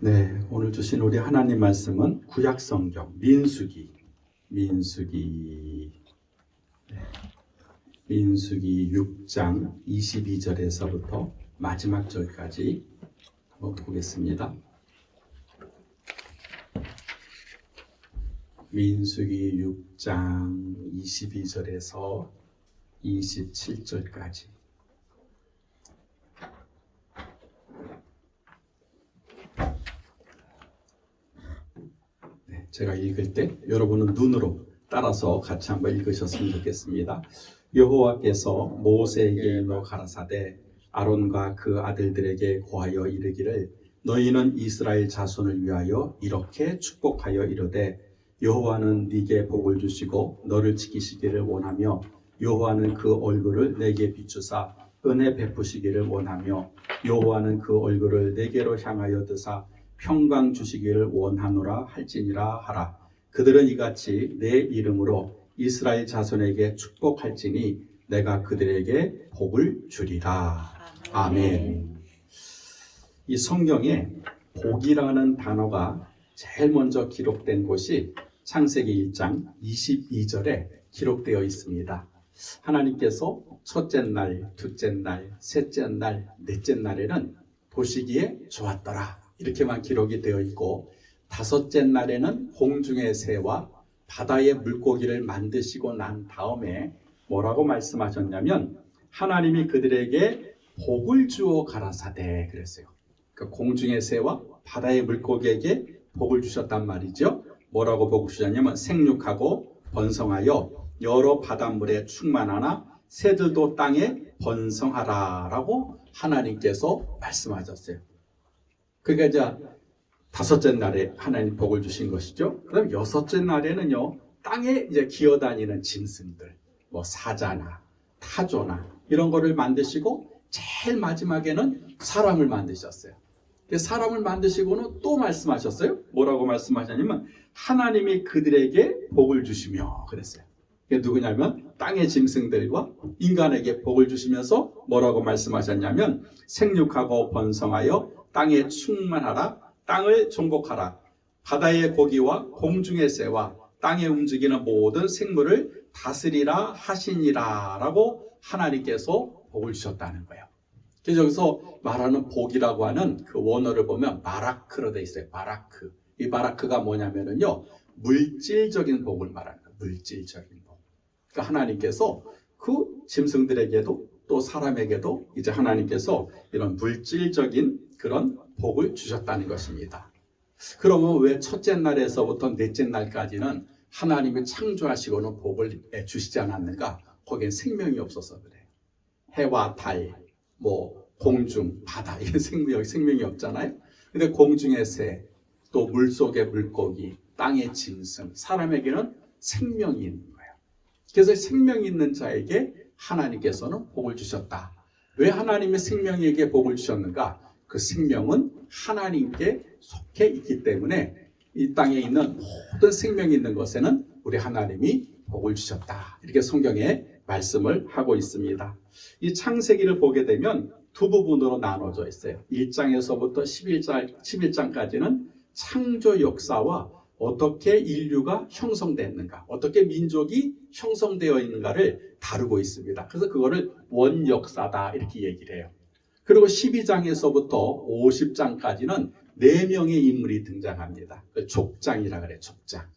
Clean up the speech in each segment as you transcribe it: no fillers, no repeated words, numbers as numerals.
네, 오늘 주신 우리 하나님 말씀은 구약성경 민수기 6장 22절에서부터 마지막 절까지 한번 보겠습니다. 민수기 6장 22절에서 27절까지. 제가 읽을 때 여러분은 눈으로 따라서 같이 한번 읽으셨으면 좋겠습니다. 여호와께서 모세에게 일러 가라사대 아론과 그 아들들에게 고하여 이르기를 너희는 이스라엘 자손을 위하여 이렇게 축복하여 이르되 여호와는 네게 복을 주시고 너를 지키시기를 원하며 여호와는 그 얼굴을 내게 비추사 은혜 베푸시기를 원하며 여호와는 그 얼굴을 내게로 향하여 드사 평강 주시기를 원하노라 할지니라 하라. 그들은 이같이 내 이름으로 이스라엘 자손에게 축복할지니 내가 그들에게 복을 주리라. 아멘. 이 성경에 복이라는 단어가 제일 먼저 기록된 곳이 창세기 1장 22절에 기록되어 있습니다. 하나님께서 첫째 날, 둘째 날, 셋째 날, 넷째 날에는 보시기에 좋았더라. 이렇게만 기록이 되어 있고 다섯째 날에는 공중의 새와 바다의 물고기를 만드시고 난 다음에 뭐라고 말씀하셨냐면 하나님이 그들에게 복을 주어 가라사대 그랬어요. 그러니까 공중의 새와 바다의 물고기에게 복을 주셨단 말이죠. 뭐라고 복을 주셨냐면 생육하고 번성하여 여러 바닷물에 충만하나 새들도 땅에 번성하라 라고 하나님께서 말씀하셨어요. 그러니까 이제 다섯째 날에 하나님 복을 주신 것이죠. 그다음 여섯째 날에는요, 땅에 이제 기어다니는 짐승들, 뭐 사자나 타조나 이런 거를 만드시고 제일 마지막에는 사람을 만드셨어요. 사람을 만드시고는 또 말씀하셨어요. 뭐라고 말씀하셨냐면 하나님이 그들에게 복을 주시며 그랬어요. 이게 누구냐면 땅의 짐승들과 인간에게 복을 주시면서 뭐라고 말씀하셨냐면 생육하고 번성하여 땅에 충만하라, 땅을 정복하라, 바다의 고기와 공중의 새와 땅에 움직이는 모든 생물을 다스리라 하시니라 라고 하나님께서 복을 주셨다는 거예요. 그래서 여기서 말하는 복이라고 하는 그 원어를 보면 바라크로 되어 있어요. 바라크. 이 바라크가 뭐냐면요, 물질적인 복을 말하는 거예요. 물질적인 복. 그러니까 하나님께서 그 짐승들에게도 또 사람에게도 이제 하나님께서 이런 물질적인 그런 복을 주셨다는 것입니다. 그러면 왜 첫째 날에서부터 넷째 날까지는 하나님이 창조하시고는 복을 주시지 않았는가? 거기엔 생명이 없어서 그래요. 해와 달, 뭐 공중, 바다 이런 생명이 없잖아요. 근데 공중의 새, 또 물속의 물고기, 땅의 짐승, 사람에게는 생명이 있는 거예요. 그래서 생명이 있는 자에게 하나님께서는 복을 주셨다. 왜 하나님의 생명에게 복을 주셨는가? 그 생명은 하나님께 속해 있기 때문에 이 땅에 있는 모든 생명이 있는 것에는 우리 하나님이 복을 주셨다. 이렇게 성경에 말씀을 하고 있습니다. 이 창세기를 보게 되면 두 부분으로 나눠져 있어요. 1장에서부터 11장까지는 창조 역사와 어떻게 인류가 형성됐는가, 어떻게 민족이 형성되어 있는가를 다루고 있습니다. 그래서 그거를 원역사다 이렇게 얘기를 해요. 그리고 12장에서부터 50장까지는 4명의 인물이 등장합니다. 족장이라 그래요. 족장.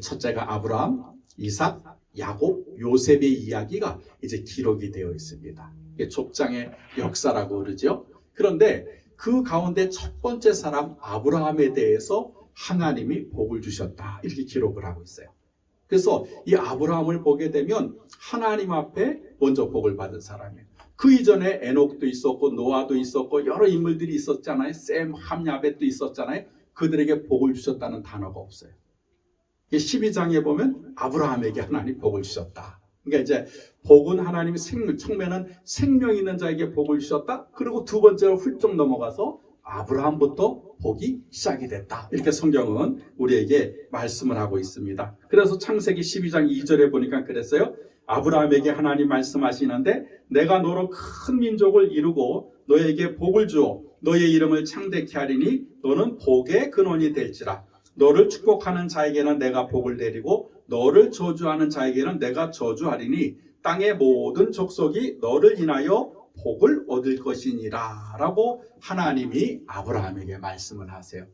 첫째가 아브라함, 이삭, 야곱, 요셉의 이야기가 이제 기록이 되어 있습니다. 이게 족장의 역사라고 그러죠. 그런데 그 가운데 첫 번째 사람 아브라함에 대해서 하나님이 복을 주셨다 이렇게 기록을 하고 있어요. 그래서 이 아브라함을 보게 되면 하나님 앞에 먼저 복을 받은 사람이에요. 그 이전에 에녹도 있었고 노아도 있었고 여러 인물들이 있었잖아요. 셈, 함, 야벳도 있었잖아요. 그들에게 복을 주셨다는 단어가 없어요. 12장에 보면 아브라함에게 하나님 복을 주셨다. 그러니까 이제 복은 하나님이 처음에는 생명 있는 자에게 복을 주셨다. 그리고 두 번째로 훌쩍 넘어가서 아브라함부터 복이 시작이 됐다. 이렇게 성경은 우리에게 말씀을 하고 있습니다. 그래서 창세기 12장 2절에 보니까 그랬어요. 아브라함에게 하나님 말씀하시는데 내가 너로 큰 민족을 이루고 너에게 복을 주어 너의 이름을 창대케 하리니 너는 복의 근원이 될지라. 너를 축복하는 자에게는 내가 복을 내리고 너를 저주하는 자에게는 내가 저주하리니 땅의 모든 족속이 너를 인하여 복을 얻을 것이니라 라고 하나님이 아브라함에게 말씀을 하세요.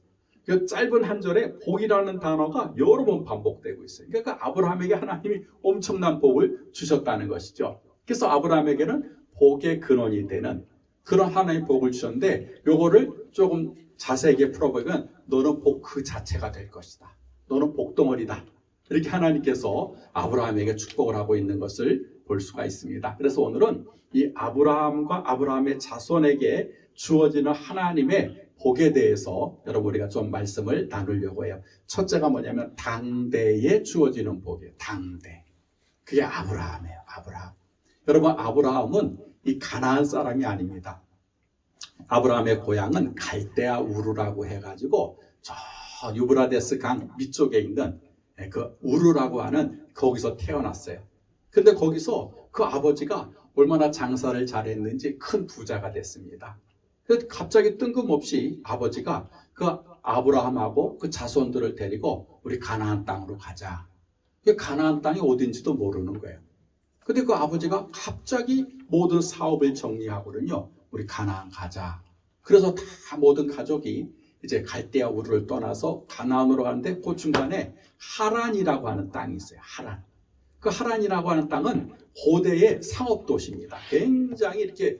그 짧은 한 절에 복이라는 단어가 여러 번 반복되고 있어요. 그러니까 아브라함에게 하나님이 엄청난 복을 주셨다는 것이죠. 그래서 아브라함에게는 복의 근원이 되는 그런 하나님의 복을 주셨는데 요거를 조금 자세하게 풀어보면 너는 복 그 자체가 될 것이다. 너는 복덩어리다. 이렇게 하나님께서 아브라함에게 축복을 하고 있는 것을 볼 수가 있습니다. 그래서 오늘은 이 아브라함과 아브라함의 자손에게 주어지는 하나님의 복에 대해서 여러분 우리가 좀 말씀을 나누려고 해요. 첫째가 뭐냐면 당대에 주어지는 복이에요. 당대. 그게 아브라함이에요. 아브라함. 여러분 아브라함은 이 가나안 사람이 아닙니다. 아브라함의 고향은 갈대아 우르라고 해가지고 저 유브라데스 강 밑쪽에 있는 그 우르라고 하는 거기서 태어났어요. 근데 거기서 그 아버지가 얼마나 장사를 잘했는지 큰 부자가 됐습니다. 그래서 갑자기 뜬금없이 아버지가 그 아브라함하고 그 자손들을 데리고 우리 가나안 땅으로 가자. 그 가나안 땅이 어딘지도 모르는 거예요. 근데 그 아버지가 갑자기 모든 사업을 정리하고는요, 우리 가나안 가자. 그래서 다 모든 가족이 이제 갈대아 우르를 떠나서 가나안으로 가는데 그 중간에 하란이라고 하는 땅이 있어요. 하란. 그 하란이라고 하는 땅은 고대의 상업 도시입니다. 굉장히 이렇게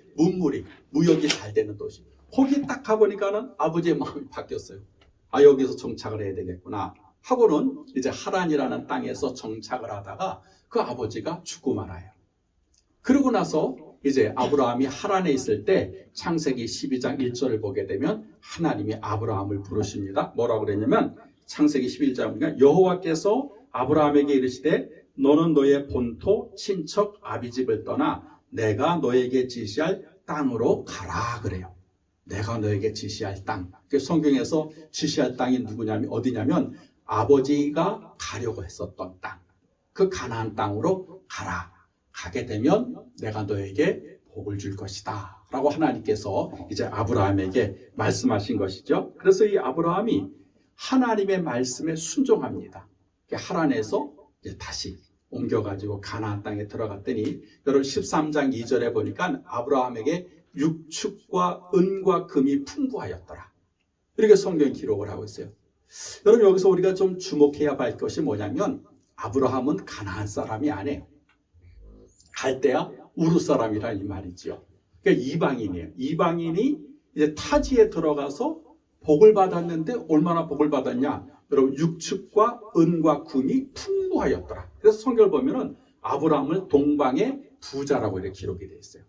무역이 잘 되는 도시. 거기 딱 가보니까는 아버지의 마음이 바뀌었어요. 아, 여기서 정착을 해야 되겠구나 하고는 이제 하란이라는 땅에서 정착을 하다가 그 아버지가 죽고 말아요. 그러고 나서 이제 아브라함이 하란에 있을 때 창세기 12장 1절을 보게 되면 하나님이 아브라함을 부르십니다. 뭐라고 그랬냐면 창세기 11장 보니까 여호와께서 아브라함에게 이르시되 너는 너의 본토 친척 아비집을 떠나 내가 너에게 지시할 땅으로 가라 그래요. 내가 너에게 지시할 땅. 성경에서 지시할 땅이 누구냐면 어디냐면 아버지가 가려고 했었던 땅. 그 가나안 땅으로 가라. 가게 되면 내가 너에게 복을 줄 것이다 라고 하나님께서 이제 아브라함에게 말씀하신 것이죠. 그래서 이 아브라함이 하나님의 말씀에 순종합니다. 하란에서 이제 다시 옮겨가지고 가나안 땅에 들어갔더니 여러분 13장 2절에 보니까 아브라함에게 육축과 은과 금이 풍부하였더라. 이렇게 성경이 기록을 하고 있어요. 여러분 여기서 우리가 좀 주목해야 할 것이 뭐냐면 아브라함은 가나안 사람이 아니에요. 갈대아 우르 사람이라 이 말이지요. 그러니까 이방인이에요. 이방인이 이제 타지에 들어가서 복을 받았는데 얼마나 복을 받았냐? 여러분 육축과 은과 금이 풍부하였더라. 그래서 성경을 보면은 아브라함을 동방의 부자라고 이렇게 기록이 되어 있어요.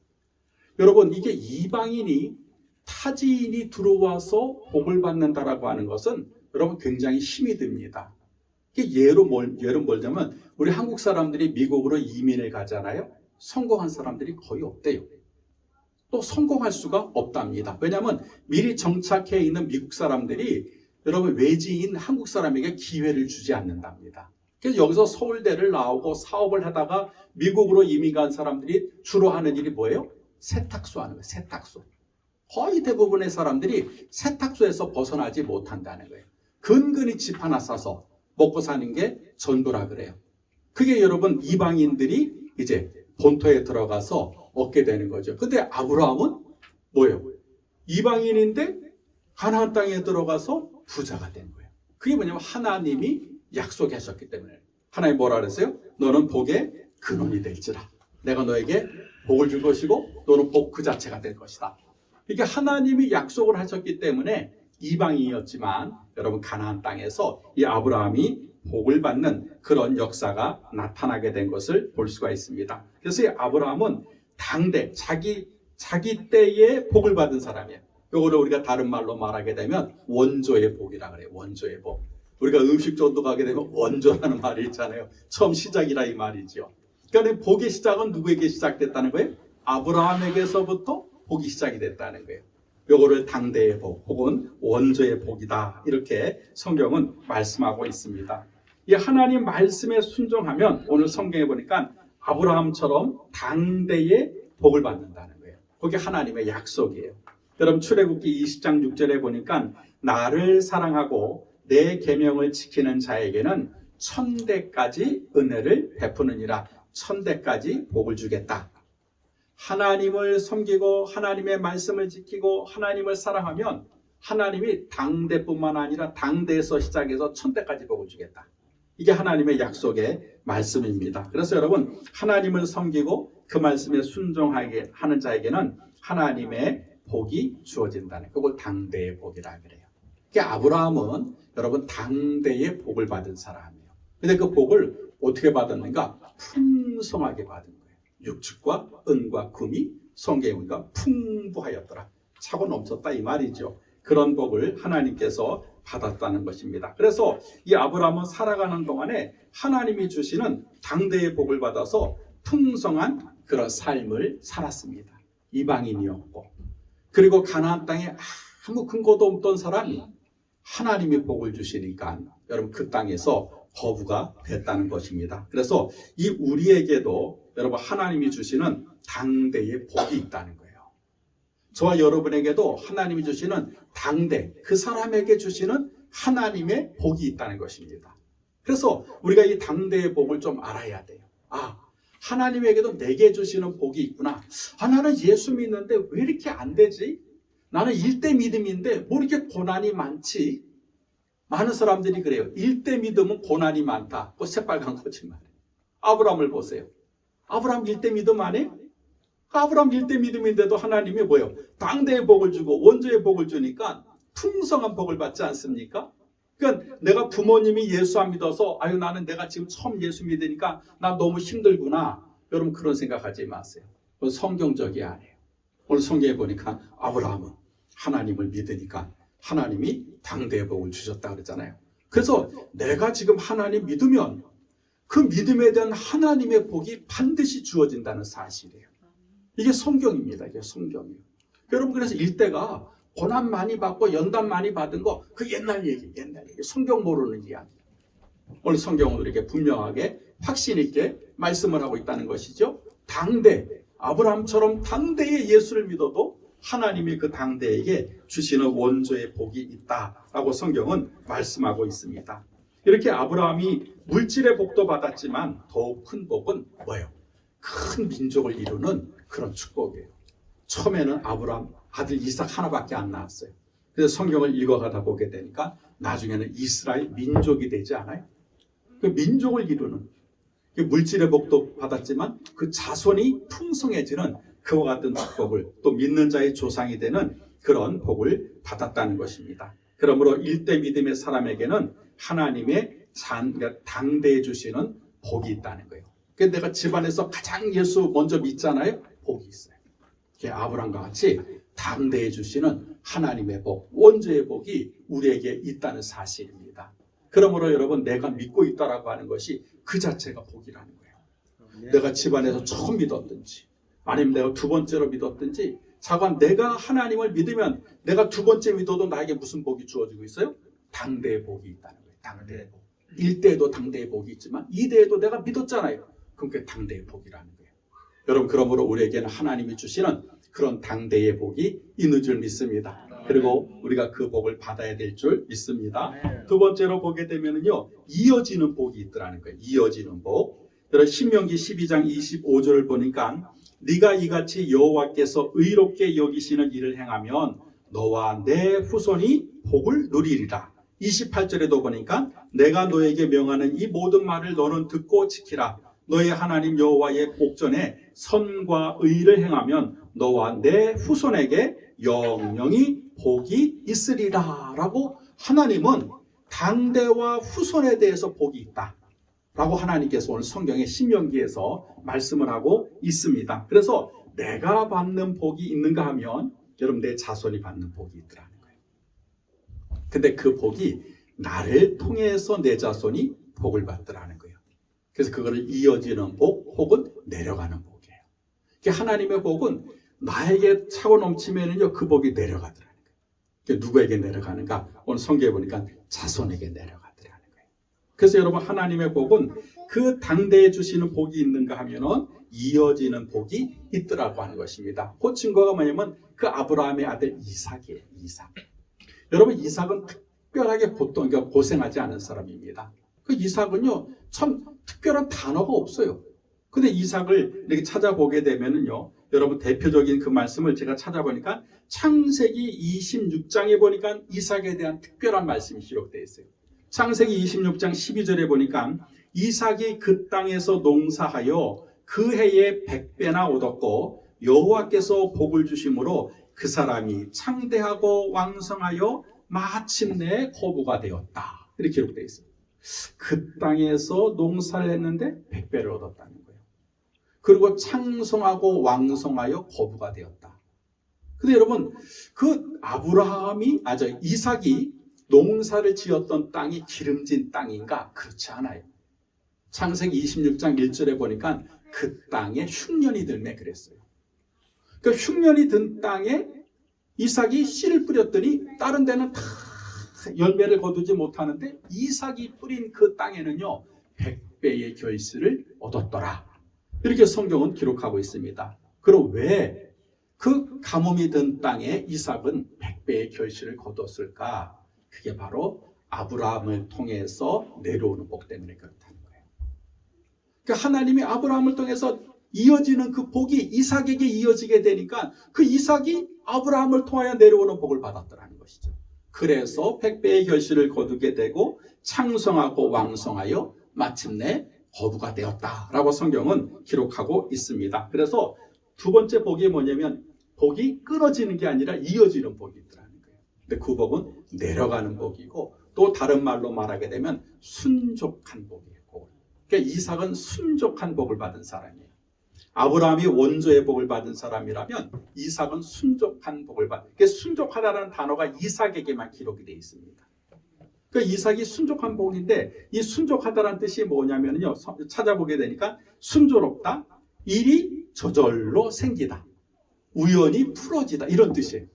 여러분 이게 이방인이 타지인이 들어와서 복을 받는다라고 하는 것은 여러분 굉장히 힘이 듭니다. 예로 멀자면 우리 한국 사람들이 미국으로 이민을 가잖아요. 성공한 사람들이 거의 없대요. 또 성공할 수가 없답니다. 왜냐하면 미리 정착해 있는 미국 사람들이 여러분 외지인 한국 사람에게 기회를 주지 않는답니다. 그래서 여기서 서울대를 나오고 사업을 하다가 미국으로 이민 간 사람들이 주로 하는 일이 뭐예요? 세탁소 하는 거예요. 세탁소. 거의 대부분의 사람들이 세탁소에서 벗어나지 못한다는 거예요. 근근히 집 하나 싸서 먹고 사는 게 전부라 그래요. 그게 여러분 이방인들이 이제 본토에 들어가서 얻게 되는 거죠. 근데 아브라함은 뭐예요? 이방인인데 가나안 땅에 들어가서 부자가 된 거예요. 그게 뭐냐면 하나님이 약속하셨기 때문에. 하나님 뭐라 그랬어요? 너는 복의 근원이 될지라. 내가 너에게 복을 줄 것이고 너는 복 그 자체가 될 것이다. 이게 하나님이 약속을 하셨기 때문에 이방인이었지만 여러분 가나안 땅에서 이 아브라함이 복을 받는 그런 역사가 나타나게 된 것을 볼 수가 있습니다. 그래서 이 아브라함은 당대 자기 때에 복을 받은 사람이에요. 이거를 우리가 다른 말로 말하게 되면 원조의 복이라 그래요. 원조의 복. 우리가 음식점도 가게 되면 원조라는 말이 있잖아요. 처음 시작이라 이 말이죠. 그러니까 복의 시작은 누구에게 시작됐다는 거예요? 아브라함에게서부터 복이 시작이 됐다는 거예요. 요거를 당대의 복 혹은 원조의 복이다 이렇게 성경은 말씀하고 있습니다. 이 하나님 말씀에 순종하면 오늘 성경에 보니까 아브라함처럼 당대의 복을 받는다는 거예요. 그게 하나님의 약속이에요. 여러분 출애굽기 20장 6절에 보니까 나를 사랑하고 내 계명을 지키는 자에게는 1000대까지 은혜를 베푸느니라. 1000대까지 복을 주겠다. 하나님을 섬기고 하나님의 말씀을 지키고 하나님을 사랑하면 하나님이 당대뿐만 아니라 당대에서 시작해서 1000대까지 복을 주겠다. 이게 하나님의 약속의 말씀입니다. 그래서 여러분 하나님을 섬기고 그 말씀에 순종하게 하는 자에게는 하나님의 복이 주어진다는 그걸 당대의 복이라 그래요. 그러니까 아브라함은 여러분 당대의 복을 받은 사람이에요. 근데 그 복을 어떻게 받았는가? 풍성하게 받은 거예요. 육축과 은과 금이 성경에 보니까 풍부하였더라. 차고 넘쳤다 이 말이죠. 그런 복을 하나님께서 받았다는 것입니다. 그래서 이 아브라함은 살아가는 동안에 하나님이 주시는 당대의 복을 받아서 풍성한 그런 삶을 살았습니다. 이방인이었고 그리고 가나안 땅에 아무 근거도 없던 사람이 하나님이 복을 주시니까 여러분 그 땅에서 거부가 됐다는 것입니다. 그래서 이 우리에게도 여러분 하나님이 주시는 당대의 복이 있다는 거예요. 저와 여러분에게도 하나님이 주시는 당대, 그 사람에게 주시는 하나님의 복이 있다는 것입니다. 그래서 우리가 이 당대의 복을 좀 알아야 돼요. 하나님에게도 내게 주시는 복이 있구나. 나는 예수 믿는데 왜 이렇게 안 되지? 나는 일대 믿음인데 뭐 이렇게 고난이 많지? 많은 사람들이 그래요. 일대 믿음은 고난이 많다. 그거 새빨간 거짓말이에요. 아브라함을 보세요. 아브라함 일대 믿음 안 해요? 아브라함 일대 믿음인데도 하나님이 뭐예요? 당대의 복을 주고 원조의 복을 주니까 풍성한 복을 받지 않습니까? 그러니까 내가 부모님이 예수 안 믿어서 나는 내가 지금 처음 예수 믿으니까 나 너무 힘들구나. 여러분 그런 생각하지 마세요. 그건 성경적이 아니에요. 오늘 성경에 보니까 아브라함은 하나님을 믿으니까 하나님이 당대의 복을 주셨다 그랬잖아요. 그래서 내가 지금 하나님 믿으면 그 믿음에 대한 하나님의 복이 반드시 주어진다는 사실이에요. 이게 성경입니다. 이게 성경이에요. 여러분 그래서 일대가 고난 많이 받고 연단 많이 받은 거 그 옛날 얘기. 성경 모르는 이야기. 오늘 성경은 우리에게 분명하게 확신 있게 말씀을 하고 있다는 것이죠. 당대, 아브라함처럼 당대의 예수를 믿어도 하나님이 그 당대에게 주시는 원조의 복이 있다라고 성경은 말씀하고 있습니다. 이렇게 아브라함이 물질의 복도 받았지만 더욱 큰 복은 뭐예요? 큰 민족을 이루는 그런 축복이에요. 처음에는 아브라함 아들 이삭 하나밖에 안 낳았어요. 그래서 성경을 읽어가다 보게 되니까 나중에는 이스라엘 민족이 되지 않아요? 그 민족을 이루는 물질의 복도 받았지만 그 자손이 풍성해지는 그와 같은 축복을 또 믿는 자의 조상이 되는 그런 복을 받았다는 것입니다. 그러므로 일대 믿음의 사람에게는 하나님의 당대해 주시는 복이 있다는 거예요. 그러니까 내가 집안에서 가장 예수 먼저 믿잖아요. 복이 있어요. 아브라함과 같이 당대해 주시는 하나님의 복, 원조의 복이 우리에게 있다는 사실입니다. 그러므로 여러분 내가 믿고 있다라고 하는 것이 그 자체가 복이라는 거예요. 내가 집안에서 처음 믿었든지 아니면 내가 두 번째로 믿었든지 자관 내가 하나님을 믿으면 내가 두 번째 믿어도 나에게 무슨 복이 주어지고 있어요? 당대의 복이 있다는 거예요. 당대의 복. 1대에도 당대의 복이 있지만 2대에도 내가 믿었잖아요. 그럼 그게 당대의 복이라는 거예요. 여러분 그러므로 우리에게는 하나님이 주시는 그런 당대의 복이 있는 줄 믿습니다. 그리고 우리가 그 복을 받아야 될 줄 믿습니다. 두 번째로 보게 되면은요, 이어지는 복이 있더라는 거예요. 이어지는 복. 여러분 신명기 12장 25절을 보니까 네가 이같이 여호와께서 의롭게 여기시는 일을 행하면 너와 내 후손이 복을 누리리라. 28절에도 보니까 내가 너에게 명하는 이 모든 말을 너는 듣고 지키라. 너의 하나님 여호와의 목전에 선과 의를 행하면 너와 내 후손에게 영영이 복이 있으리라 라고 하나님은 당대와 후손에 대해서 복이 있다 라고 하나님께서 오늘 성경의 신명기에서 말씀을 하고 있습니다. 그래서 내가 받는 복이 있는가 하면 여러분 내 자손이 받는 복이 있더라는 거예요. 근데 그 복이 나를 통해서 내 자손이 복을 받더라는 거예요. 그래서 그거를 이어지는 복 혹은 내려가는 복이에요. 하나님의 복은 나에게 차고 넘치면은요 그 복이 내려가더라는 거예요. 누구에게 내려가는가? 오늘 성경에 보니까 자손에게 내려가더라는 거예요. 그래서 여러분 하나님의 복은 그 당대에 주시는 복이 있는가 하면은 이어지는 복이 있더라고 하는 것입니다. 그 증거가 뭐냐면 그 아브라함의 아들 이삭이에요. 이삭. 여러분 이삭은 특별하게 보통 고생하지 않은 사람입니다. 그 이삭은요 참 특별한 단어가 없어요. 근데 이삭을 이렇게 찾아보게 되면은요 여러분 대표적인 그 말씀을 제가 찾아보니까 창세기 26장에 보니까 이삭에 대한 특별한 말씀이 기록되어 있어요. 창세기 26장 12절에 보니까 이삭이 그 땅에서 농사하여 그 해에 100배나 얻었고 여호와께서 복을 주심으로 그 사람이 창대하고 왕성하여 마침내 거부가 되었다. 이렇게 기록되어 있어요. 그 땅에서 농사를 했는데 100배를 얻었다는 거예요. 그리고 창성하고 왕성하여 거부가 되었다. 근데 여러분 그 이삭이 농사를 지었던 땅이 기름진 땅인가? 그렇지 않아요. 창세기 26장 1절에 보니까 그 땅에 흉년이 들매 그랬어요. 그 흉년이 든 땅에 이삭이 씨를 뿌렸더니 다른 데는 다 열매를 거두지 못하는데 이삭이 뿌린 그 땅에는요 100배의 결실을 얻었더라. 이렇게 성경은 기록하고 있습니다. 그럼 왜 그 가뭄이 든 땅에 이삭은 100배의 결실을 거뒀을까? 그게 바로 아브라함을 통해서 내려오는 복 때문에 그렇다는 거예요. 그러니까 하나님이 아브라함을 통해서 이어지는 그 복이 이삭에게 이어지게 되니까 그 이삭이 아브라함을 통하여 내려오는 복을 받았더라는 것이죠. 그래서 100배의 결실을 거두게 되고 창성하고 왕성하여 마침내 거부가 되었다라고 성경은 기록하고 있습니다. 그래서 두 번째 복이 뭐냐면 복이 끊어지는 게 아니라 이어지는 복이 있더라는 거예요. 근데 그 복은 내려가는 복이고 또 다른 말로 말하게 되면 순족한 복이에요. 그러니까 이삭은 순족한 복을 받은 사람이에요. 아브라함이 원조의 복을 받은 사람이라면 이삭은 순족한 복을 받은. 그러니까 순족하다라는 단어가 이삭에게만 기록이 되어 있습니다. 그러니까 이삭이 순족한 복인데 이 순족하다라는 뜻이 뭐냐면요. 찾아보게 되니까 순조롭다, 일이 저절로 생기다, 우연히 풀어지다 이런 뜻이에요.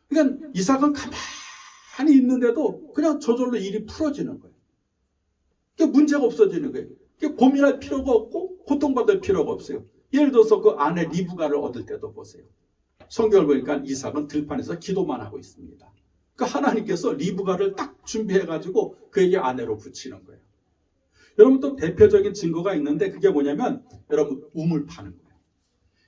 그러니까 이삭은 가만히 있는데도 그냥 저절로 일이 풀어지는 거예요. 그러니까 문제가 없어지는 거예요. 그러니까 고민할 필요가 없고 고통받을 필요가 없어요. 예를 들어서 그 아내 리브가를 얻을 때도 보세요. 성경을 보니까 이삭은 들판에서 기도만 하고 있습니다. 그러니까 하나님께서 리브가를 딱 준비해가지고 그에게 아내로 붙이는 거예요. 여러분 또 대표적인 증거가 있는데 그게 뭐냐면 여러분 우물 파는 거예요.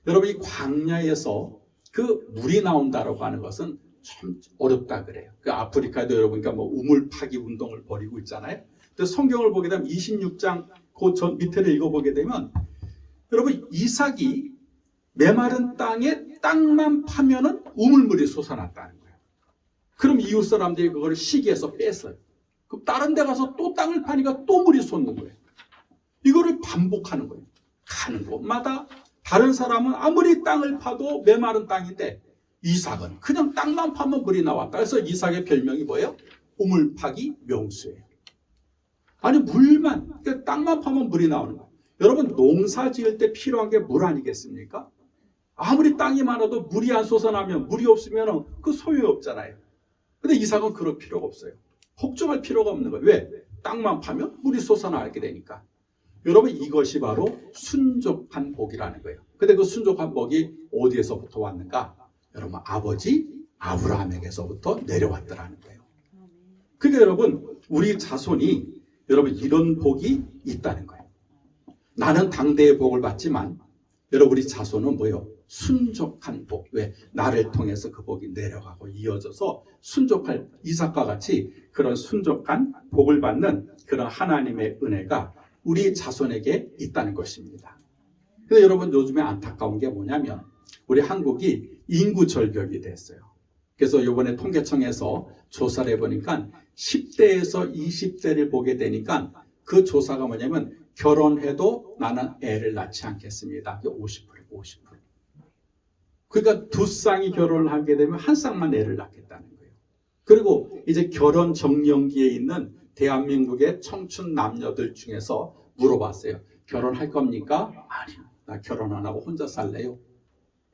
여러분 이 광야에서 그 물이 나온다라고 하는 것은 참 어렵다 그래요. 그 아프리카도 여러분과 뭐 우물 파기 운동을 벌이고 있잖아요. 근데 성경을 보게 되면 26장 그 전 밑에를 읽어보게 되면 여러분 이삭이 메마른 땅에 땅만 파면은 우물물이 솟아났다는 거예요. 그럼 이웃 사람들이 그걸 시기해서 뺐어요. 그럼 다른 데 가서 또 땅을 파니까 또 물이 솟는 거예요. 이거를 반복하는 거예요. 가는 곳마다 다른 사람은 아무리 땅을 파도 메마른 땅인데 이삭은 그냥 땅만 파면 물이 나왔다. 그래서 이삭의 별명이 뭐예요? 우물 파기 명수예요. 아니 물만, 그러니까 땅만 파면 물이 나오는 거예요. 여러분 농사 지을 때 필요한 게 물 아니겠습니까? 아무리 땅이 많아도 물이 안 솟아나면 물이 없으면 그 소용없잖아요. 근데 이삭은 그럴 필요가 없어요. 걱정할 필요가 없는 거예요. 왜? 땅만 파면 물이 솟아나게 되니까. 여러분 이것이 바로 순족한 복이라는 거예요. 근데 그 순족한 복이 어디에서부터 왔는가? 여러분 아버지 아브라함에게서부터 내려왔더라는 거예요. 그러니까 여러분 우리 자손이 여러분 이런 복이 있다는 거예요. 나는 당대의 복을 받지만 여러분 우리 자손은 뭐예요? 순족한 복. 왜? 나를 통해서 그 복이 내려가고 이어져서 순족할 이삭과 같이 그런 순족한 복을 받는 그런 하나님의 은혜가 우리 자손에게 있다는 것입니다. 근데 여러분 요즘에 안타까운 게 뭐냐면 우리 한국이 인구 절벽이 됐어요. 그래서 이번에 통계청에서 조사를 해보니까 10대에서 20대를 보게 되니까 그 조사가 뭐냐면 결혼해도 나는 애를 낳지 않겠습니다. 50%예요. 50%. 그러니까 두 쌍이 결혼을 하게 되면 한 쌍만 애를 낳겠다는 거예요. 그리고 이제 결혼 적령기에 있는 대한민국의 청춘 남녀들 중에서 물어봤어요. 결혼할 겁니까? 아니요. 나 결혼 안 하고 혼자 살래요.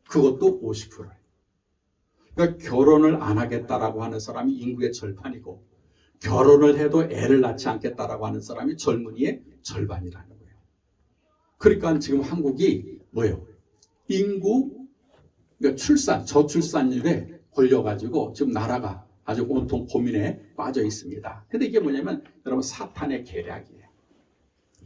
그것도 50%예요. 그러니까 결혼을 안 하겠다라고 하는 사람이 인구의 절반이고 결혼을 해도 애를 낳지 않겠다라고 하는 사람이 젊은이의 절반이라는 거예요. 그러니까 지금 한국이 뭐예요? 인구, 그러니까 저출산율에 걸려가지고 지금 나라가 아주 온통 고민에 빠져 있습니다. 근데 이게 뭐냐면 여러분 사탄의 계략이에요.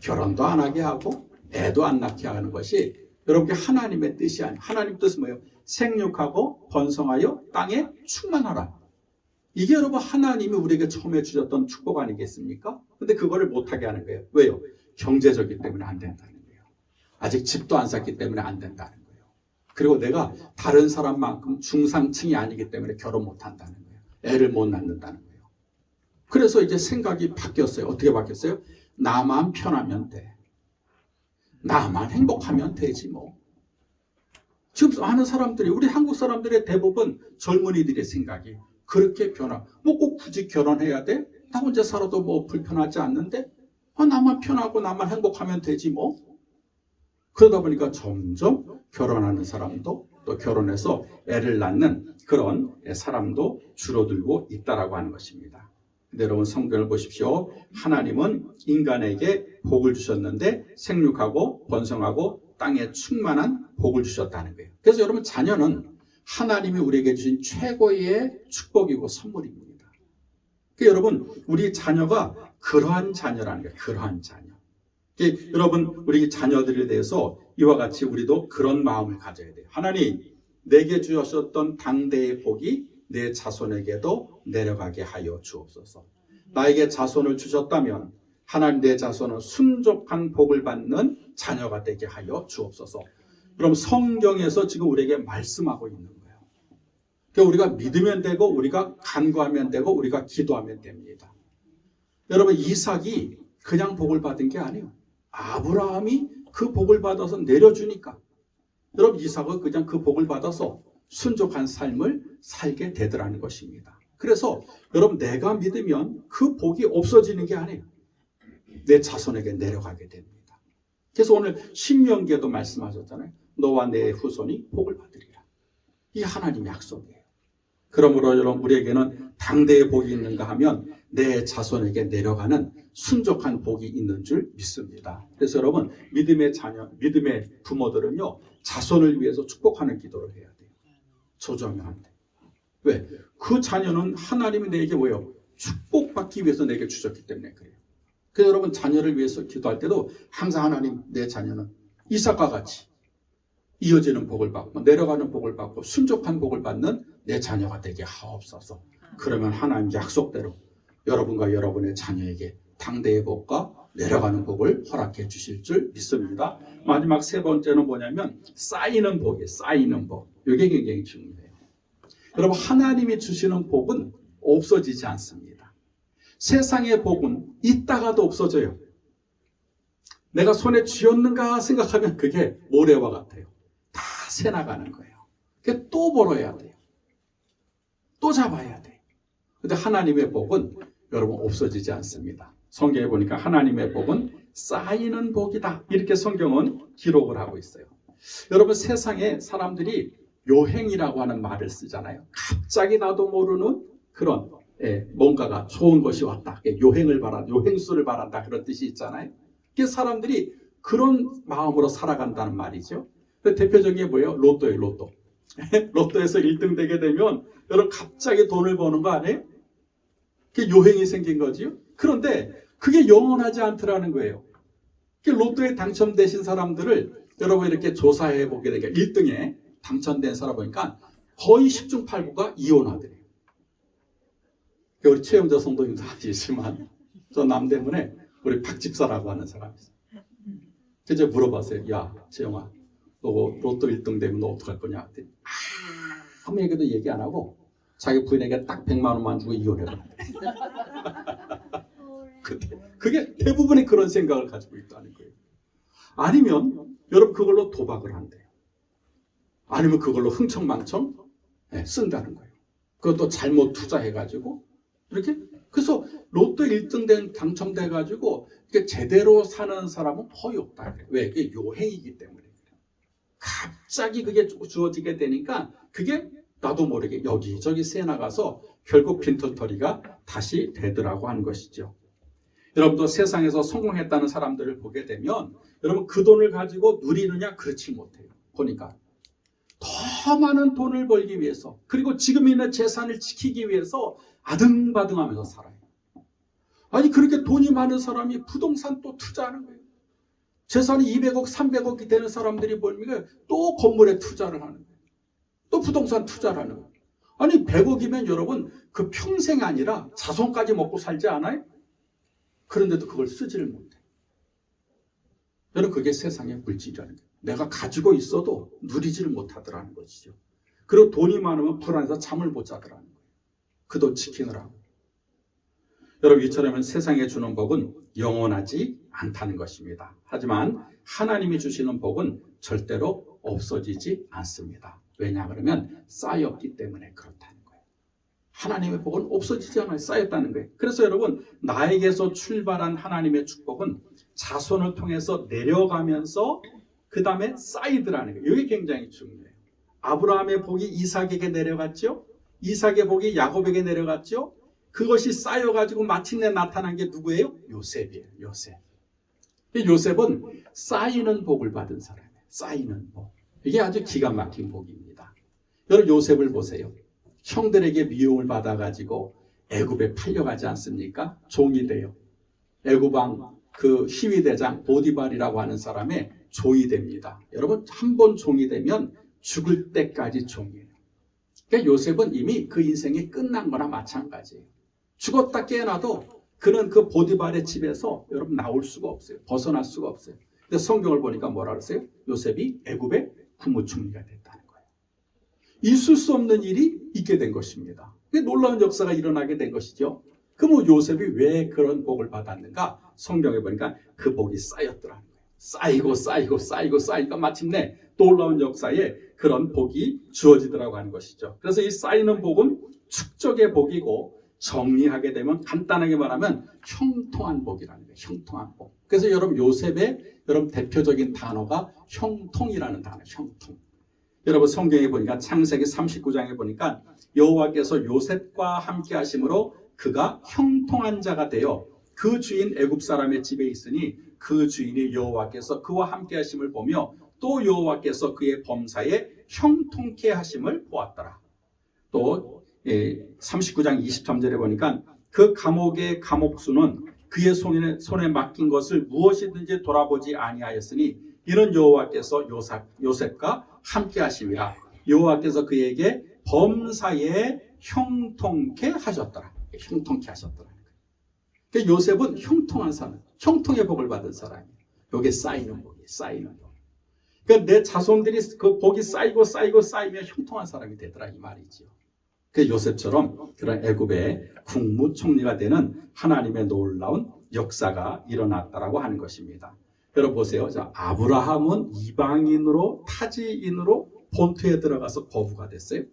결혼도 안 하게 하고 애도 안 낳게 하는 것이 여러분께 하나님의 뜻이 아니에요. 하나님 뜻은 뭐예요? 생육하고 번성하여 땅에 충만하라. 이게 여러분 하나님이 우리에게 처음에 주셨던 축복 아니겠습니까? 근데 그거를 못하게 하는 거예요. 왜요? 경제적이기 때문에 안 된다는 거예요. 아직 집도 안 샀기 때문에 안 된다는 거예요. 그리고 내가 다른 사람만큼 중상층이 아니기 때문에 결혼 못 한다는 거예요. 애를 못 낳는다는 거예요. 그래서 이제 생각이 바뀌었어요. 어떻게 바뀌었어요? 나만 편하면 돼. 나만 행복하면 되지 뭐. 지금 많은 사람들이, 우리 한국 사람들의 대부분 젊은이들의 생각이 그렇게 뭐 꼭 굳이 결혼해야 돼? 나 혼자 살아도 뭐 불편하지 않는데? 나만 편하고 나만 행복하면 되지 뭐. 그러다 보니까 점점 결혼하는 사람도 또 결혼해서 애를 낳는 그런 사람도 줄어들고 있다라고 하는 것입니다. 근데 여러분 성경을 보십시오. 하나님은 인간에게 복을 주셨는데 생육하고 번성하고 땅에 충만한 복을 주셨다는 거예요. 그래서 여러분 자녀는 하나님이 우리에게 주신 최고의 축복이고 선물입니다. 그러니까 여러분 우리 자녀가 그러한 자녀라는 거예요. 그러한 자녀. 그러니까 여러분 우리 자녀들에 대해서 이와 같이 우리도 그런 마음을 가져야 돼요. 하나님 내게 주셨던 당대의 복이 내 자손에게도 내려가게 하여 주옵소서. 나에게 자손을 주셨다면 하나님 내 자손은 순족한 복을 받는 자녀가 되게 하여 주옵소서. 그럼 성경에서 지금 우리에게 말씀하고 있는 거예요. 그러니까 우리가 믿으면 되고 우리가 간구하면 되고 우리가 기도하면 됩니다. 여러분 이삭이 그냥 복을 받은 게 아니에요. 아브라함이 그 복을 받아서 내려주니까 여러분 이삭은 그냥 그 복을 받아서 순종한 삶을 살게 되더라는 것입니다. 그래서 여러분 내가 믿으면 그 복이 없어지는 게 아니에요. 내 자손에게 내려가게 됩니다. 그래서 오늘 신명기에도 말씀하셨잖아요. 너와 내 후손이 복을 받으리라. 이게 하나님의 약속이에요. 그러므로 여러분 우리에게는 당대의 복이 있는가 하면 내 자손에게 내려가는 순족한 복이 있는 줄 믿습니다. 그래서 여러분 믿음의 자녀, 믿음의 부모들은요 자손을 위해서 축복하는 기도를 해야 돼요. 조정이 안 돼. 왜? 그 자녀는 하나님이 내게 뭐예요? 축복받기 위해서 내게 주셨기 때문에 그래요. 그래서 여러분 자녀를 위해서 기도할 때도 항상 하나님 내 자녀는 이삭과 같이 이어지는 복을 받고 내려가는 복을 받고 순족한 복을 받는 내 자녀가 되게 하옵소서. 그러면 하나님 약속대로 여러분과 여러분의 자녀에게 당대의 복과 내려가는 복을 허락해 주실 줄 믿습니다. 마지막 세 번째는 뭐냐면 쌓이는 복이에요. 쌓이는 복. 이게 굉장히 중요해요. 여러분 하나님이 주시는 복은 없어지지 않습니다. 세상의 복은 있다가도 없어져요. 내가 손에 쥐었는가 생각하면 그게 모래와 같아요. 다 새나가는 거예요. 그게 또 벌어야 돼요. 또 잡아야 돼요. 근데 하나님의 복은 여러분 없어지지 않습니다. 성경에 보니까 하나님의 복은 쌓이는 복이다. 이렇게 성경은 기록을 하고 있어요. 여러분 세상에 사람들이 요행이라고 하는 말을 쓰잖아요. 갑자기 나도 모르는 그런 뭔가가 좋은 것이 왔다. 요행을 바란다. 요행수를 바란다. 그런 뜻이 있잖아요. 그래서 사람들이 그런 마음으로 살아간다는 말이죠. 대표적인 게 뭐예요? 로또예요. 로또. 로또에서 1등 되게 되면 여러분 갑자기 돈을 버는 거 아니에요? 그게 요행이 생긴 거지요. 그런데 그게 영원하지 않더라는 거예요. 로또에 당첨되신 사람들을 여러분 이렇게 조사해 보게 되니까 1등에 당첨된 사람 보니까 거의 10중 8구가 이혼하더래요. 우리 최영자 성도님도 아시지만 저 남대문에 우리 박집사라고 하는 사람이 있어요. 그래서 물어봤어요. 야 재영아 너 로또 1등 되면 너 어떡할 거냐? 아무 얘기도 얘기 안 하고 자기 부인에게 딱 100만 원만 주고 이혼해라. 그게 대부분의 그런 생각을 가지고 있다는 거예요. 아니면 여러분 그걸로 도박을 한대요. 아니면 그걸로 흥청망청 쓴다는 거예요. 그것도 잘못 투자해가지고 이렇게 그래서 로또 1등 당첨돼가지고 제대로 사는 사람은 거의 없다. 왜? 그게 요행이기 때문에. 갑자기 그게 주어지게 되니까 그게 나도 모르게 여기저기 새나가서 결국 빈털터리가 다시 되더라고 하는 것이죠. 여러분도 세상에서 성공했다는 사람들을 보게 되면 여러분 그 돈을 가지고 누리느냐? 그렇지 못해요. 보니까 더 많은 돈을 벌기 위해서 그리고 지금 있는 재산을 지키기 위해서 아등바등하면서 살아요. 아니 그렇게 돈이 많은 사람이 부동산 또 투자하는 거예요. 재산이 200억, 300억이 되는 사람들이 보니까 또 건물에 투자를 하는 거예요. 또 부동산 투자를 하는 거예요. 아니 100억이면 여러분 그 평생 아니라 자손까지 먹고 살지 않아요? 그런데도 그걸 쓰지를 못해요. 여러분 그게 세상의 물질이라는 거예요. 내가 가지고 있어도 누리지를 못하더라는 것이죠. 그리고 돈이 많으면 불안해서 잠을 못 자더라는 거예요. 그 돈 지키느라고. 여러분 이처럼 세상에 주는 복은 영원하지 않다는 것입니다. 하지만 하나님이 주시는 복은 절대로 없어지지 않습니다. 왜냐 그러면 쌓였기 때문에 그렇다는 거예요. 하나님의 복은 없어지지 않아요. 쌓였다는 거예요. 그래서 여러분 나에게서 출발한 하나님의 축복은 자손을 통해서 내려가면서 그 다음에 쌓이더라는 거예요. 이게 굉장히 중요해요. 아브라함의 복이 이삭에게 내려갔죠. 이삭의 복이 야곱에게 내려갔죠. 그것이 쌓여가지고 마침내 나타난 게 누구예요? 요셉이에요. 요셉. 요셉은 쌓이는 복을 받은 사람이에요. 쌓이는 복. 이게 아주 기가 막힌 복입니다. 여러분 요셉을 보세요. 형들에게 미움을 받아가지고 애굽에 팔려가지 않습니까? 종이 돼요. 애굽왕 그 희위대장 보디발이라고 하는 사람의 종이 됩니다. 여러분 한 번 종이 되면 죽을 때까지 종이에요. 그러니까 요셉은 이미 그 인생이 끝난 거나 마찬가지예요. 죽었다 깨어나도 그는 그 보디발의 집에서 여러분 나올 수가 없어요. 벗어날 수가 없어요. 근데 성경을 보니까 뭐라 그랬어요? 요셉이 애굽의 국무총리가 됐다는 거예요. 있을 수 없는 일이 있게 된 것입니다. 놀라운 역사가 일어나게 된 것이죠. 그럼 요셉이 왜 그런 복을 받았는가? 성경에 보니까 그 복이 쌓였더라는 거예요. 쌓이고 마침내 놀라운 역사에 그런 복이 주어지더라고 하는 것이죠. 그래서 이 쌓이는 복은 축적의 복이고 정리하게 되면 간단하게 말하면 형통한 복이라는 거예요. 형통한 복. 그래서 여러분 요셉의 여러분 대표적인 단어가 형통이라는 단어. 형통. 여러분 성경에 보니까 창세기 39장에 보니까 여호와께서 요셉과 함께 하심으로 그가 형통한 자가 되어 그 주인 애굽 사람의 집에 있으니 그 주인이 여호와께서 그와 함께 하심을 보며 또 여호와께서 그의 범사에 형통케 하심을 보았더라. 또 39장 23절에 보니까 그 감옥의 감옥수는 그의 손에 맡긴 것을 무엇이든지 돌아보지 아니하였으니 이는 여호와께서 요셉과 함께 하심이라. 여호와께서 그에게 범사에 형통케 하셨더라. 형통케 하셨더라. 그러니까 요셉은 형통한 사람, 형통의 복을 받은 사람이에요. 여기에 쌓이는 복이 쌓이는 복. 그러니까 내 자손들이 그 복이 쌓이면 형통한 사람이 되더라 이 말이지요. 그 요셉처럼 그런 애굽의 국무총리가 되는 하나님의 놀라운 역사가 일어났다라고 하는 것입니다. 여러분 보세요. 아브라함은 이방인으로 타지인으로 본토에 들어가서 거부가 됐어요.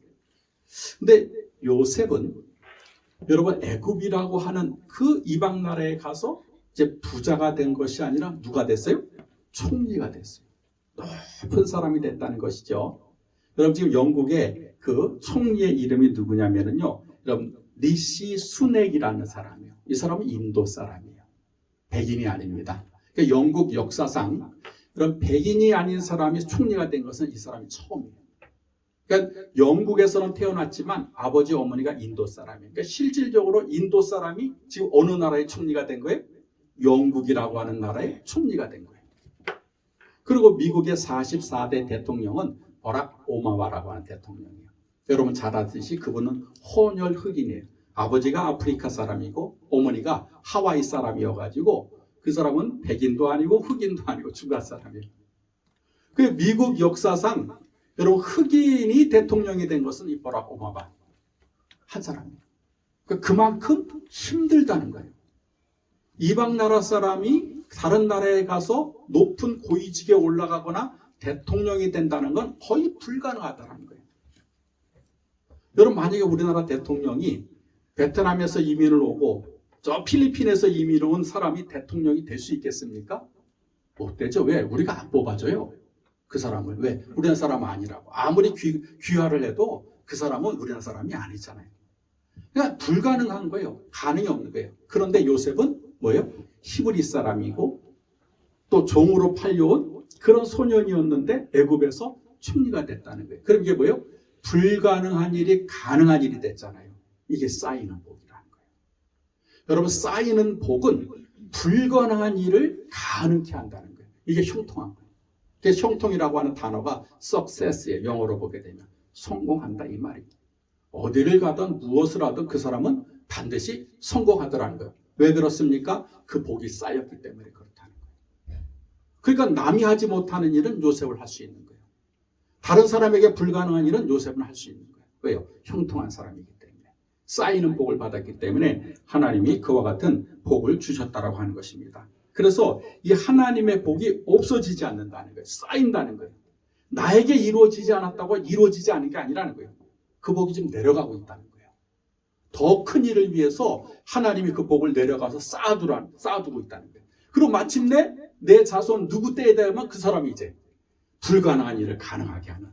근데 요셉은 여러분 애굽이라고 하는 그 이방 나라에 가서 이제 부자가 된 것이 아니라 누가 됐어요? 총리가 됐어요. 높은 사람이 됐다는 것이죠. 여러분 지금 영국의 그 총리의 이름이 누구냐면요. 여러분 리시 수넥이라는 사람이에요. 이 사람은 인도 사람이에요. 백인이 아닙니다. 그러니까 영국 역사상 그런 백인이 아닌 사람이 총리가 된 것은 이 사람이 처음이에요. 그러니까 영국에서는 태어났지만 아버지 어머니가 인도 사람이에요. 그러니까 실질적으로 인도 사람이 지금 어느 나라의 총리가 된 거예요? 영국이라고 하는 나라의 총리가 된 거예요. 그리고 미국의 44대 대통령은 버락 오바마라고 하는 대통령이에요. 여러분 잘 아시듯이 그분은 혼혈 흑인이에요. 아버지가 아프리카 사람이고 어머니가 하와이 사람이어가지고 그 사람은 백인도 아니고 흑인도 아니고 중간 사람이에요. 그 미국 역사상 여러분 흑인이 대통령이 된 것은 이 버락 오바마 한 사람이에요. 그만큼 힘들다는 거예요. 이방 나라 사람이 다른 나라에 가서 높은 고위직에 올라가거나 대통령이 된다는 건 거의 불가능하다는 거예요. 여러분 만약에 우리나라 대통령이 베트남에서 이민을 오고 저 필리핀에서 이민을 온 사람이 대통령이 될 수 있겠습니까? 못 되죠. 왜? 우리가 안 뽑아줘요. 그 사람을. 왜? 우리나라 사람 아니라고. 아무리 귀화를 해도 그 사람은 우리나라 사람이 아니잖아요. 그러니까 불가능한 거예요. 가능이 없는 거예요. 그런데 요셉은 뭐예요? 히브리 사람이고 또 종으로 팔려온 그런 소년이었는데 애굽에서 총리가 됐다는 거예요. 그럼 이게 뭐예요? 불가능한 일이 가능한 일이 됐잖아요. 이게 쌓이는 복이라는 거예요. 여러분, 쌓이는 복은 불가능한 일을 가능케 한다는 거예요. 이게 형통한 거예요. 그래서 형통이라고 하는 단어가 success예요. 영어로 보게 되면 성공한다 이 말이에요. 어디를 가든 무엇을 하든 그 사람은 반드시 성공하더라는 거예요. 왜 그렇습니까? 그 복이 쌓였기 때문에 그렇다는 거예요. 그러니까 남이 하지 못하는 일은 요셉을 할 수 있는 거예요. 다른 사람에게 불가능한 일은 요셉은 할 수 있는 거예요. 왜요? 형통한 사람이기 때문에. 쌓이는 복을 받았기 때문에 하나님이 그와 같은 복을 주셨다라고 하는 것입니다. 그래서 이 하나님의 복이 없어지지 않는다는 거예요. 쌓인다는 거예요. 나에게 이루어지지 않았다고 이루어지지 않은 게 아니라는 거예요. 그 복이 지금 내려가고 있다는 거예요. 더 큰 일을 위해서 하나님이 그 복을 내려가서 쌓아두고 있다는 거예요. 그리고 마침내 내 자손 누구 때에 되면 그 사람이 이제 불가능한 일을 가능하게 하는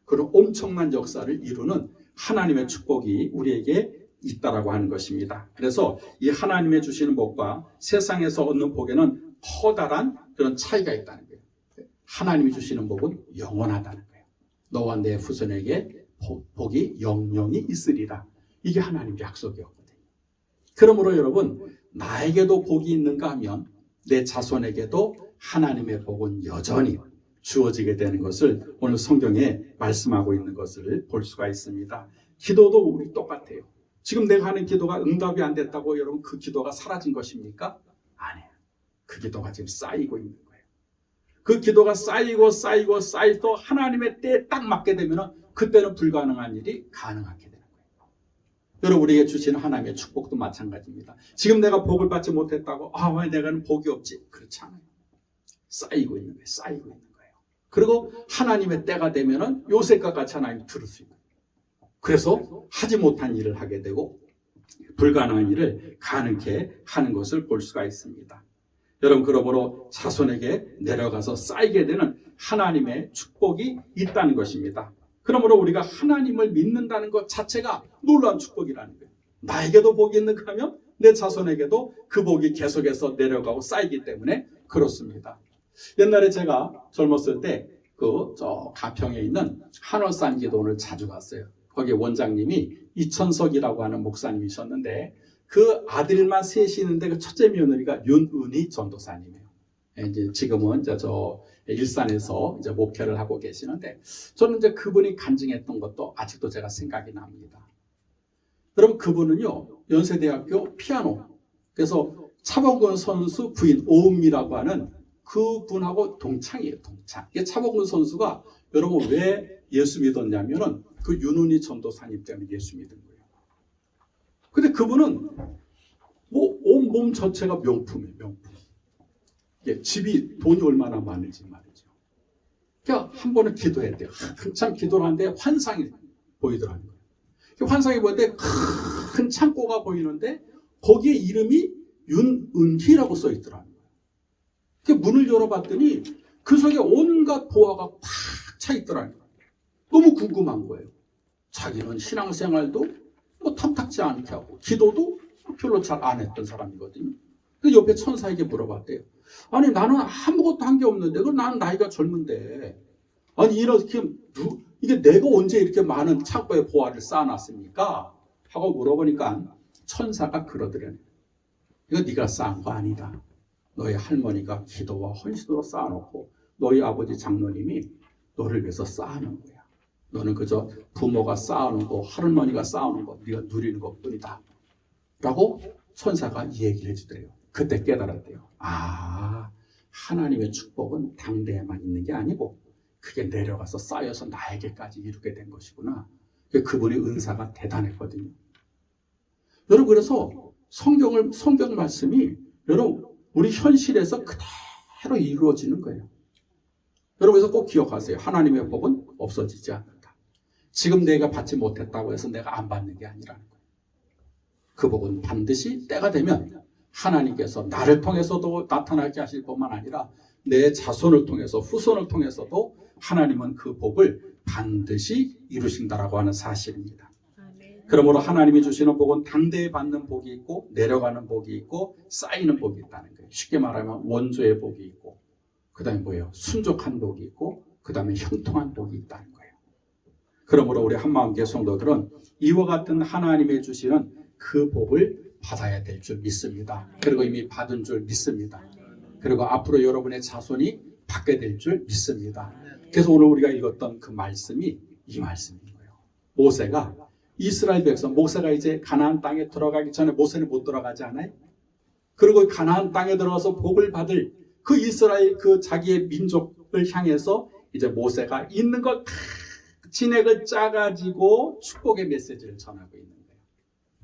그런 엄청난 역사를 이루는 하나님의 축복이 우리에게 있다라고 하는 것입니다. 그래서 이 하나님의 주시는 복과 세상에서 얻는 복에는 커다란 그런 차이가 있다는 거예요. 하나님이 주시는 복은 영원하다는 거예요. 너와 내 후손에게 복이 영영이 있으리라. 이게 하나님의 약속이었거든요. 그러므로 여러분, 나에게도 복이 있는가 하면 내 자손에게도 하나님의 복은 여전히 주어지게 되는 것을 오늘 성경에 말씀하고 있는 것을 볼 수가 있습니다. 기도도 우리 똑같아요. 지금 내가 하는 기도가 응답이 안 됐다고 여러분 그 기도가 사라진 것입니까? 아니에요. 그 기도가 지금 쌓이고 있는 거예요. 그 기도가 쌓이고 하나님의 때에 딱 맞게 되면 그때는 불가능한 일이 가능하게 되는 거예요. 여러분, 우리에게 주시는 하나님의 축복도 마찬가지입니다. 지금 내가 복을 받지 못했다고 왜 내가는 복이 없지? 그렇지 않아요. 쌓이고 있는 거예요. 쌓이고 있는 거예요. 그리고 하나님의 때가 되면 요셉과 같이 하나님 들을 수 있는 거예요. 그래서 하지 못한 일을 하게 되고 불가능한 일을 가능케 하는 것을 볼 수가 있습니다. 여러분, 그러므로 자손에게 내려가서 쌓이게 되는 하나님의 축복이 있다는 것입니다. 그러므로 우리가 하나님을 믿는다는 것 자체가 놀라운 축복이라는 거예요. 나에게도 복이 있는가 하면 내 자손에게도 그 복이 계속해서 내려가고 쌓이기 때문에 그렇습니다. 옛날에 제가 젊었을 때 저 가평에 있는 한월산 기도원을 자주 갔어요. 거기 원장님이 이천석이라고 하는 목사님이셨는데 그 아들만 셋이 있는데 그 첫째 며느리가 윤은희 전도사님이에요. 이제 지금은 저 일산에서 이제 목회를 하고 계시는데 저는 이제 그분이 간증했던 것도 아직도 제가 생각이 납니다. 여러분, 그분은요 연세대학교 피아노, 그래서 차범근 선수 부인 오은미라고 하는 그분하고 동창이에요. 동창. 차범근 선수가 여러분 왜 예수 믿었냐면은 그 윤은희 전도사님 때문에 예수 믿은 거예요. 근데 그분은 뭐 온몸 전체가 명품이에요. 명품. 집이 돈이 얼마나 많은지 말이죠. 그러니까 한 번은 기도해야 돼요. 한참 기도를 하는데 환상이 보이더라는 거예요. 환상이 보이는데 큰 창고가 보이는데 거기에 이름이 윤은희라고 써 있더라는 거예요. 그 문을 열어봤더니 그 속에 온갖 보화가 팍 차 있더라는 거예요. 너무 궁금한 거예요. 자기는 신앙생활도 뭐 탐탁지 않게 하고 기도도 별로 잘 안 했던 사람이거든요. 그 옆에 천사에게 물어봤대요. 아니, 나는 아무것도 한 게 없는데, 나는 나이가 젊은데, 아니 이렇게 이게 내가 언제 이렇게 많은 창고에 보화를 쌓아놨습니까? 하고 물어보니까 천사가 그러더래요. 이거 네가 쌓은 거 아니다. 너희 할머니가 기도와 헌신으로 쌓아놓고 너희 아버지 장로님이 너를 위해서 쌓아놓은 거야. 너는 그저 부모가 쌓아놓은 거, 할머니가 쌓아놓은 거, 네가 누리는 것뿐이다. 라고 천사가 이 얘기를 해주더래요. 그때 깨달았대요. 하나님의 축복은 당대에만 있는 게 아니고 그게 내려가서 쌓여서 나에게까지 이루게 된 것이구나. 그분의 은사가 대단했거든요. 여러분, 그래서 성경 말씀이 여러분 우리 현실에서 그대로 이루어지는 거예요. 여러분, 그래서 꼭 기억하세요. 하나님의 복은 없어지지 않는다. 지금 내가 받지 못했다고 해서 내가 안 받는 게 아니라는 거예요. 그 복은 반드시 때가 되면 하나님께서 나를 통해서도 나타나게 하실 뿐만 아니라 내 자손을 통해서 후손을 통해서도 하나님은 그 복을 반드시 이루신다라고 하는 사실입니다. 그러므로 하나님이 주시는 복은 당대에 받는 복이 있고 내려가는 복이 있고 쌓이는 복이 있다는 거예요. 쉽게 말하면 원조의 복이 있고 그 다음에 뭐예요? 순족한 복이 있고 그 다음에 형통한 복이 있다는 거예요. 그러므로 우리 한마음교회 성도들은 이와 같은 하나님의 주시는 그 복을 받아야 될 줄 믿습니다. 그리고 이미 받은 줄 믿습니다. 그리고 앞으로 여러분의 자손이 받게 될 줄 믿습니다. 그래서 오늘 우리가 읽었던 그 말씀이 이 말씀인 거예요. 모세가 이스라엘 백성, 모세가 이제 가나안 땅에 들어가기 전에 모세는 못 들어가지 않아요? 그리고 가나안 땅에 들어가서 복을 받을 그 이스라엘 그 자기의 민족을 향해서 이제 모세가 있는 걸 다 진액을 짜가지고 축복의 메시지를 전하고 있는 거예요.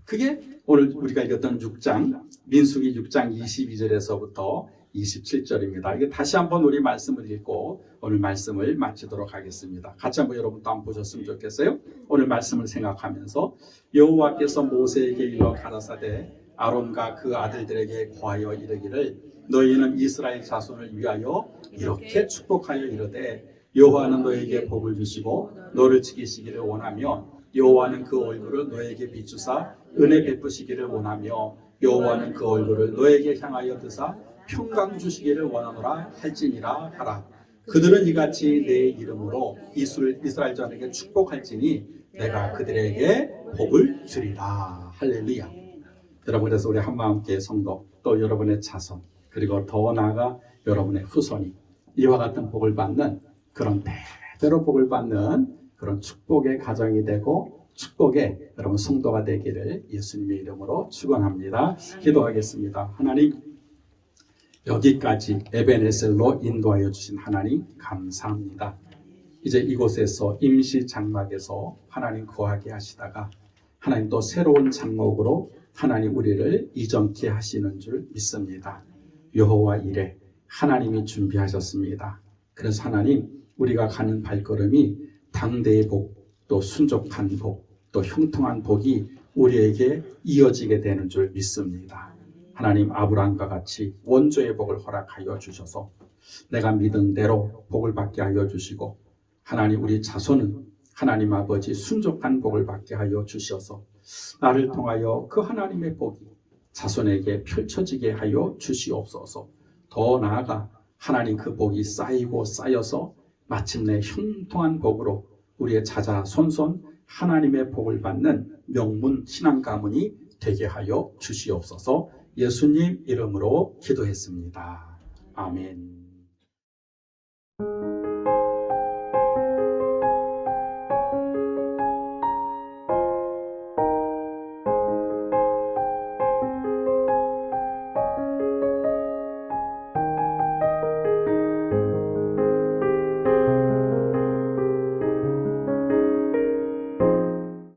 그게 오늘 우리가 읽었던 6장, 민수기 6장 22절에서부터 27절입니다. 이게 다시 한번 우리 말씀을 읽고 오늘 말씀을 마치도록 하겠습니다. 같이 한번 여러분도 한번 보셨으면 좋겠어요. 오늘 말씀을 생각하면서 여호와께서 모세에게 일러 가라사대 아론과 그 아들들에게 고하여 이르기를 너희는 이스라엘 자손을 위하여 이렇게 축복하여 이르되 여호와는 너에게 복을 주시고 너를 지키시기를 원하며 여호와는 그 얼굴을 너에게 비추사 은혜 베푸시기를 원하며 여호와는 그 얼굴을 너에게 향하여 드사 평강 주시기를 원하노라 할지니라 하라. 그들은 이같이 내 이름으로 이스라엘 자손에게 축복할지니 내가 그들에게 복을 주리라. 할렐루야. 여러분, 그래서 우리 한마음교회 성도 또 여러분의 자손 그리고 더 나아가 여러분의 후손이 이와 같은 복을 받는 그런 대대로 복을 받는 그런 축복의 가정이 되고 축복의 여러분 성도가 되기를 예수님의 이름으로 축원합니다. 기도하겠습니다. 하나님, 여기까지 에베네셀로 인도하여 주신 하나님 감사합니다. 이제 이곳에서 임시 장막에서 하나님 거하게 하시다가 하나님 또 새로운 장막으로 하나님 우리를 이전케 하시는 줄 믿습니다. 여호와 이레 하나님이 준비하셨습니다. 그래서 하나님 우리가 가는 발걸음이 당대의 복, 또 순족한 복, 또 형통한 복이 우리에게 이어지게 되는 줄 믿습니다. 하나님 아브라함과 같이 원조의 복을 허락하여 주셔서 내가 믿은 대로 복을 받게 하여 주시고 하나님 우리 자손은 하나님 아버지 순족한 복을 받게 하여 주셔서 나를 통하여 그 하나님의 복이 자손에게 펼쳐지게 하여 주시옵소서. 더 나아가 하나님 그 복이 쌓이고 쌓여서 마침내 형통한 복으로 우리의 자자손손 하나님의 복을 받는 명문 신앙 가문이 되게 하여 주시옵소서. 예수님 이름으로 기도했습니다. 아멘.